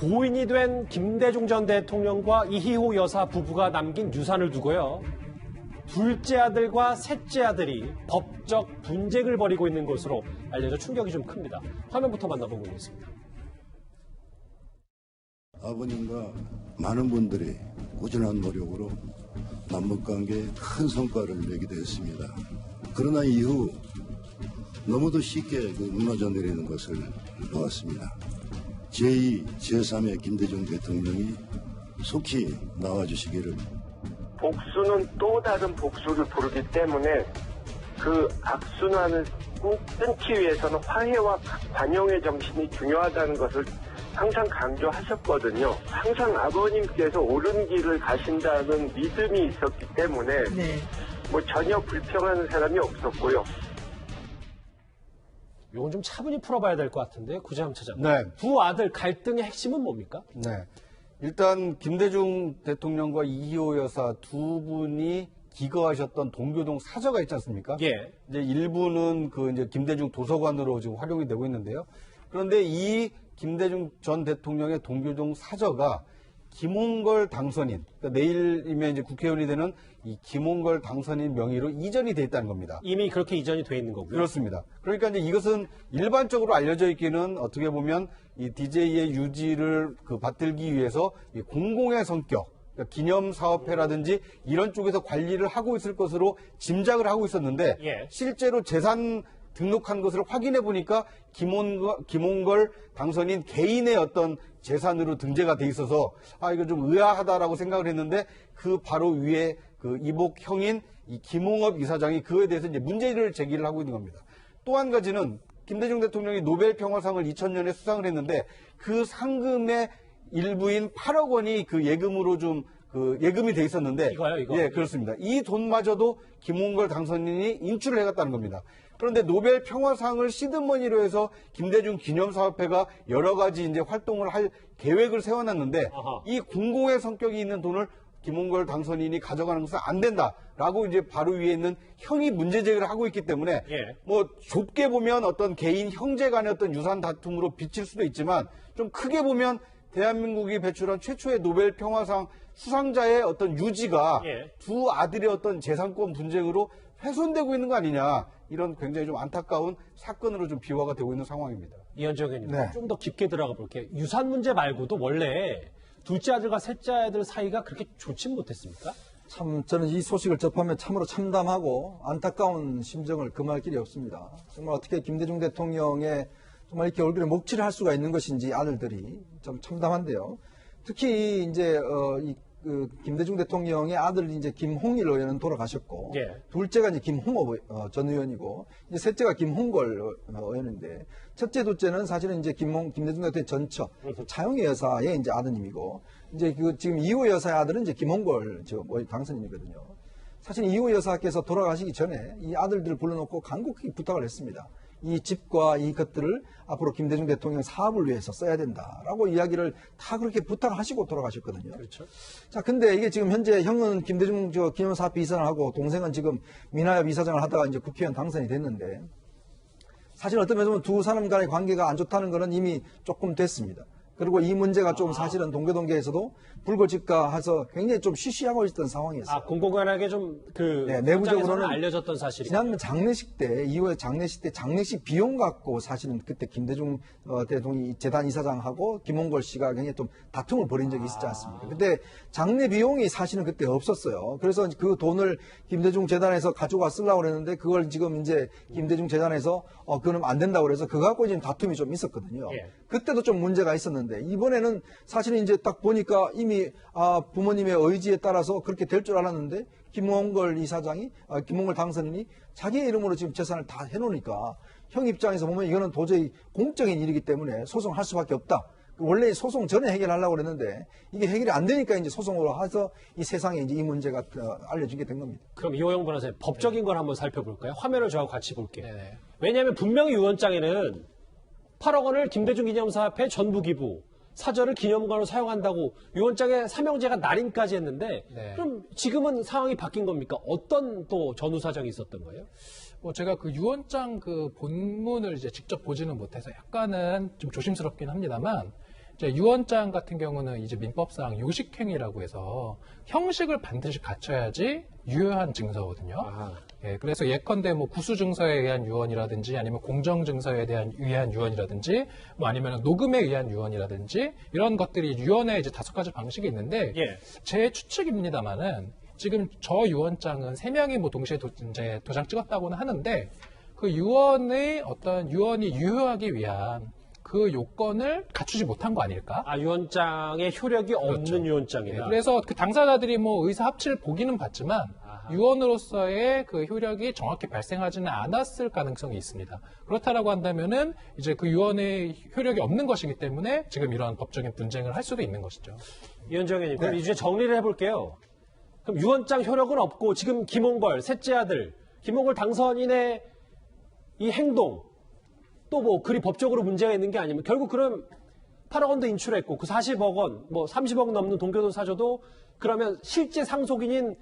고인이 된 김대중 전 대통령과 이희호 여사 부부가 남긴 유산을 두고요. 둘째 아들과 셋째 아들이 법적 분쟁을 벌이고 있는 것으로 알려져 충격이 좀 큽니다. 화면부터 만나보고 있습니다. 아버님과 많은 분들이 꾸준한 노력으로 남북관계에 큰 성과를 내기도 했습니다. 그러나 이후 너무도 쉽게 무너져 내리는 것을 보았습니다. 제2, 제3의 김대중 대통령이 속히 나와주시기를. 복수는 또 다른 복수를 부르기 때문에 그 악순환을 꼭 끊기 위해서는 화해와 관용의 정신이 중요하다는 것을 항상 강조하셨거든요. 항상 아버님께서 옳은 길을 가신다는 믿음이 있었기 때문에 전혀 불평하는 사람이 없었고요. 이건 좀 차분히 풀어봐야 될 것 같은데 구재함 차장. 네. 두 아들 갈등의 핵심은 뭡니까? 네. 일단 김대중 대통령과 이희호 여사 두 분이 기거하셨던 동교동 사저가 있지 않습니까? 예. 이제 일부는 이제 김대중 도서관으로 지금 활용이 되고 있는데요. 그런데 이 김대중 전 대통령의 동교동 사저가 김홍걸 당선인, 그러니까 내일이면 이제 국회의원이 되는 이 김홍걸 당선인 명의로 이전이 돼 있다는 겁니다. 이미 그렇게 이전이 돼 있는 거고요. 그렇습니다. 그러니까 이제 이것은 일반적으로 알려져 있기는 어떻게 보면 이 DJ의 유지를 받들기 위해서 이 공공의 성격, 그러니까 기념사업회라든지 이런 쪽에서 관리를 하고 있을 것으로 짐작을 하고 있었는데 예. 실제로 재산 등록한 것을 확인해 보니까 김홍걸 당선인 개인의 어떤 재산으로 등재가 돼 있어서 이거 좀 의아하다라고 생각을 했는데 그 바로 위에 이복 형인 이 김홍업 이사장이 그에 대해서 이제 문제를 제기를 하고 있는 겁니다. 또 한 가지는 김대중 대통령이 노벨 평화상을 2000년에 수상을 했는데 그 상금의 일부인 8억 원이 그 예금으로 좀 예금이 돼 있었는데 이거요, 이거? 예, 그렇습니다. 이 돈마저도 김홍걸 당선인이 인출을 해갔다는 겁니다. 그런데 노벨 평화상을 시드머니로 해서 김대중 기념사업회가 여러 가지 이제 활동을 할 계획을 세워놨는데 아하. 이 공공의 성격이 있는 돈을 김홍걸 당선인이 가져가는 것은 안 된다라고 이제 바로 위에 있는 형이 문제 제기를 하고 있기 때문에 예. 좁게 보면 어떤 개인 형제 간의 어떤 유산 다툼으로 비칠 수도 있지만 좀 크게 보면 대한민국이 배출한 최초의 노벨 평화상 수상자의 어떤 유지가 예. 두 아들의 어떤 재산권 분쟁으로 훼손되고 있는 거 아니냐, 이런 굉장히 좀 안타까운 사건으로 좀 비화가 되고 있는 상황입니다. 이현정 의원님, 네. 좀 더 깊게 들어가 볼게요. 유산 문제 말고도 원래 둘째 아들과 셋째 아들 사이가 그렇게 좋진 못했습니까? 참 저는 이 소식을 접하면 참으로 참담하고 안타까운 심정을 금할 길이 없습니다. 정말 어떻게 김대중 대통령의 정말 이렇게 얼굴에 먹칠을 할 수가 있는 것인지 아들들이 좀 참담한데요. 특히 이제 김대중 대통령의 아들 이제 김홍일 의원은 돌아가셨고, 예. 둘째가 이제 김홍업 전 의원이고, 이제 셋째가 김홍걸 의원인데, 첫째, 둘째는 사실은 이제 김대중 대통령 전처 차영애 여사의 이제 아드님이고, 이제 지금 이호 여사의 아들은 이제 김홍걸 당선인이거든요. 사실 이호 여사께서 돌아가시기 전에 이 아들들을 불러놓고 간곡히 부탁을 했습니다. 이 집과 이 것들을 앞으로 김대중 대통령 사업을 위해서 써야 된다라고 이야기를 다 그렇게 부탁하시고 돌아가셨거든요. 그렇죠. 자, 근데 이게 지금 현재 형은 김대중 기념사업회 이사를 하고 동생은 지금 민하협 이사장을 하다가 이제 국회의원 당선이 됐는데, 사실 어떤 면에서 두 사람 간의 관계가 안 좋다는 거는 이미 조금 됐습니다. 그리고 이 문제가 좀 사실은 동교동계에서도 불거질까 해서 굉장히 좀 쉬쉬하고 있던 상황이었어요. 공공연하게 좀 내부적으로는 알려졌던 사실이. 지난번 장례식 때, 이후에 장례식 때 장례식 비용 갖고 사실은 그때 김대중 대통령이 재단 이사장하고 김홍걸 씨가 굉장히 좀 다툼을 벌인 적이 있었지 않습니까? 근데 장례 비용이 사실은 그때 없었어요. 그래서 그 돈을 김대중 재단에서 가져가 쓰려고 그랬는데 그걸 지금 이제 김대중 재단에서 그거는 안 된다고 그래서 그거 갖고 지금 다툼이 좀 있었거든요. 예. 그때도 좀 문제가 있었는데 이번에는 사실은 이제 딱 보니까 이미 부모님의 의지에 따라서 그렇게 될 줄 알았는데 김홍걸 이사장이 김홍걸 당선인이 자기 이름으로 지금 재산을 다 해놓으니까 형 입장에서 보면 이거는 도저히 공적인 일이기 때문에 소송할 수밖에 없다. 원래 소송 전에 해결하려고 그랬는데 이게 해결이 안 되니까 이제 소송으로 해서 이 세상에 이제 이 문제가 알려지게 된 겁니다. 그럼 이호영 변호사님, 법적인 걸 한번 살펴볼까요? 화면을 저하고 같이 볼게요. 네네. 왜냐하면 분명히 유언장에는 8억 원을 김대중 기념사업회 전부 기부, 사저를 기념관으로 사용한다고 유언장에 삼형제가 날인까지 했는데, 네. 그럼 지금은 상황이 바뀐 겁니까? 어떤 또 전후 사정이 있었던 거예요? 제가 그 유언장 본문을 이제 직접 보지는 못해서 약간은 좀 조심스럽긴 합니다만, 이제 유언장 같은 경우는 이제 민법상 요식행위라고 해서 형식을 반드시 갖춰야지 유효한 증서거든요. 예, 그래서 예컨대 뭐 구수증서에 의한 유언이라든지 아니면 공정증서에 대한 의한 유언이라든지 뭐 아니면 녹음에 의한 유언이라든지 이런 것들이 유언에 이제 5가지 방식이 있는데 예. 제 추측입니다만은 지금 저 유언장은 3명이 뭐 동시에 이제 도장 찍었다고는 하는데 그 유언의 어떤 유언이 유효하기 위한 그 요건을 갖추지 못한 거 아닐까? 유언장의 효력이 없는 그렇죠. 유언장이다. 네, 그래서 그 당사자들이 뭐 의사 합치를 보기는 봤지만 유언으로서의 그 효력이 정확히 발생하지는 않았을 가능성이 있습니다. 그렇다라고 한다면은 이제 그 유언의 효력이 없는 것이기 때문에 지금 이러한 법적인 분쟁을 할 수도 있는 것이죠. 이현정 의원님, 그럼 네. 이제 정리를 해볼게요. 그럼 유언장 효력은 없고 지금 김홍걸 셋째 아들 김홍걸 당선인의 이 행동 또 뭐 그리 법적으로 문제가 있는 게 아니면 결국 그럼 8억 원도 인출했고 그 40억 원, 뭐 30억 넘는 동교동 사저도 그러면 실제 상속인인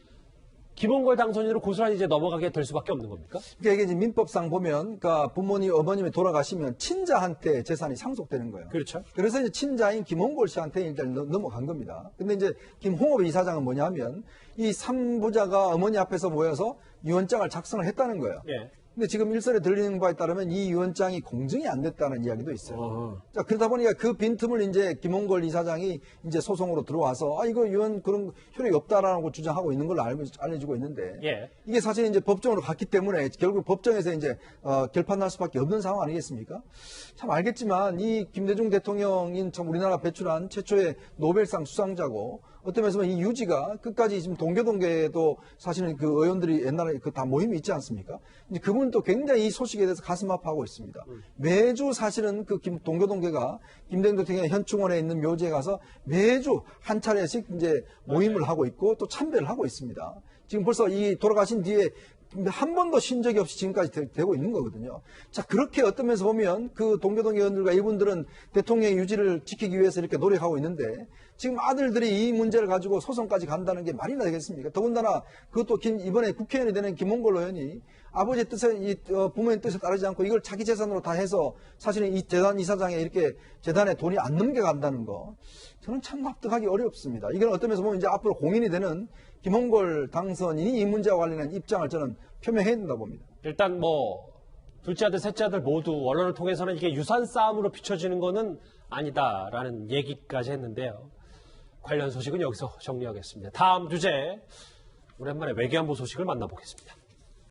김홍걸 당선인으로 고스란히 이제 넘어가게 될 수밖에 없는 겁니까? 그러니까 이게 이제 민법상 보면, 그러니까 부모님, 어머님이 돌아가시면 친자한테 재산이 상속되는 거예요. 그렇죠. 그래서 이제 친자인 김홍걸 씨한테 일단 넘어간 겁니다. 근데 이제 김홍업 이사장은 뭐냐면, 이 3부자가 어머니 앞에서 모여서 유언장을 작성을 했다는 거예요. 예. 근데 지금 일설에 들리는 바에 따르면 이 유언장이 공증이 안 됐다는 이야기도 있어요. 자, 그러다 보니까 그 빈틈을 이제 김홍걸 이사장이 이제 소송으로 들어와서 이거 유언 그런 효력이 없다라고 주장하고 있는 걸로 알려지고 있는데 예. 이게 사실 이제 법정으로 갔기 때문에 결국 법정에서 이제 결판날 수밖에 없는 상황 아니겠습니까? 참 알겠지만 이 김대중 대통령인 참 우리나라 배출한 최초의 노벨상 수상자고 어떤 면에서 이 유지가 끝까지 지금 동교동계에도 사실은 그 의원들이 옛날에 그 다 모임이 있지 않습니까? 이제 그분도 굉장히 이 소식에 대해서 가슴 아파하고 있습니다. 매주 사실은 그 동교동계가 김대중 대통령의 현충원에 있는 묘지에 가서 매주 한 차례씩 이제 모임을 하고 있고 또 참배를 하고 있습니다. 지금 벌써 이 돌아가신 뒤에 한 번도 쉰 적이 없이 지금까지 되고 있는 거거든요. 자, 그렇게 어떤 면에서 보면 그 동교동 의원들과 이분들은 대통령의 유지를 지키기 위해서 이렇게 노력하고 있는데 지금 아들들이 이 문제를 가지고 소송까지 간다는 게 말이나 되겠습니까? 더군다나 그것도 이번에 국회의원이 되는 김홍걸 의원이 아버지의 뜻에, 부모의 뜻에 따르지 않고 이걸 자기 재산으로 다 해서 사실은 이 재단 이사장에 이렇게 재단에 돈이 안 넘겨간다는 거 저는 참 납득하기 어렵습니다. 이건 어떤 면에서 보면 이제 앞으로 공인이 되는 김홍걸 당선인이 이 문제와 관련한 입장을 저는 표명해야 된다고 봅니다. 일단 뭐 둘째 아들, 셋째 아들 모두 언론을 통해서는 이게 유산 싸움으로 비춰지는 거는 아니다라는 얘기까지 했는데요. 관련 소식은 여기서 정리하겠습니다. 다음 주제 오랜만에 외교안보 소식을 만나보겠습니다.